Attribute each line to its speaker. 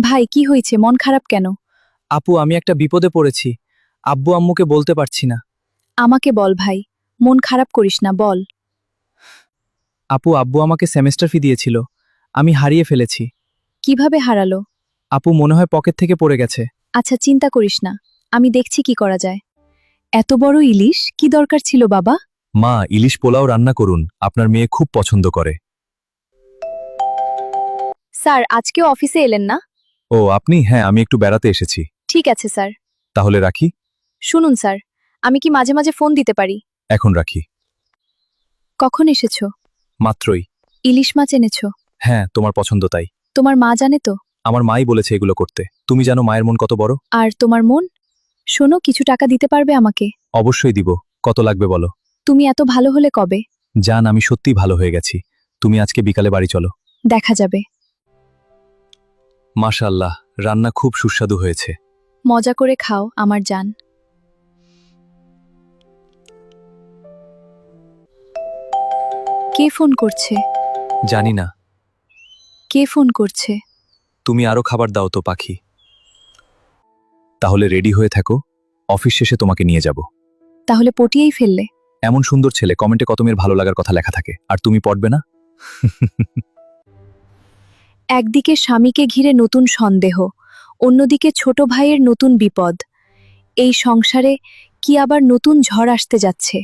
Speaker 1: ভাই কি হয়েছে, মন খারাপ কেন?
Speaker 2: আপু, আমি একটা বিপদে পড়েছি। আব্বু আম্মুকে বলতে পারছি না।
Speaker 1: আমাকে বল ভাই, মন খারাপ করিস না, বল।
Speaker 2: আপু, আব্বু আমাকে সেমেস্টার ফি দিয়েছিল, আমি হারিয়ে ফেলেছি।
Speaker 1: কিভাবে হারালো?
Speaker 2: আপু, মনে হয় পকেট থেকে পড়ে গেছে।
Speaker 1: আচ্ছা, চিন্তা করিস না, আমি দেখছি কি করা যায়। এত বড় ইলিশ কি দরকার ছিল বাবা?
Speaker 3: মা, ইলিশ পোলাও রান্না করুন, আপনার মেয়ে খুব পছন্দ করে।
Speaker 1: স্যার, আজকেও অফিসে এলেন না?
Speaker 3: ও আপনি? হ্যাঁ, আমি একটু বেড়াতে এসেছি।
Speaker 1: ঠিক আছে স্যার।
Speaker 3: তাহলে রাখি।
Speaker 1: শুনুন স্যার, আমি কি মাঝে মাঝে ফোন দিতে পারি?
Speaker 3: এখন রাখি।
Speaker 1: কখন এসেছো?
Speaker 3: মাত্রই।
Speaker 1: ইলিশ মাছ এনেছো?
Speaker 3: হ্যাঁ, তোমার পছন্দ তাই।
Speaker 1: তোমার মা জানে তো?
Speaker 3: আমার মাই বলেছে এগুলো করতে। তুমি জানো মায়ের মন কত বড়।
Speaker 1: আর তোমার মন? শোনো, কিছু টাকা দিতে পারবে আমাকে?
Speaker 3: অবশ্যই দিব। কত লাগবে বলো।
Speaker 1: তুমি এত ভালো হলে কবে?
Speaker 3: জান, আমি সত্যিই ভালো হয়ে গেছি। তুমি আজকে বিকালে বাড়ি চলো।
Speaker 1: দেখা যাবে।
Speaker 3: মাশাআল্লাহ, রান্না খুব সুস্বাদু হয়েছে।
Speaker 1: মজা করে খাও আমার জান। কে ফোন করছে?
Speaker 3: জানি না।
Speaker 1: কে ফোন করছে?
Speaker 3: তুমি আরো খাবার দাও তো পাখি। তাহলে রেডি হয়ে থাকো, অফিস শেষে তোমাকে নিয়ে যাব।
Speaker 1: তাহলে পটিয়েই ফেললে?
Speaker 3: এমন সুন্দর ছেলে, কমেন্টে কত মেয়ের ভালো লাগার কথা লেখা থাকে, আর তুমি পড়বে না?
Speaker 1: একদিকে স্বামীকে ঘিরে নতুন সন্দেহ, অন্যদিকে ছোট ভাইয়ের নতুন বিপদ। এই সংসারে কি আবার নতুন ঝড় আসতে যাচ্ছে?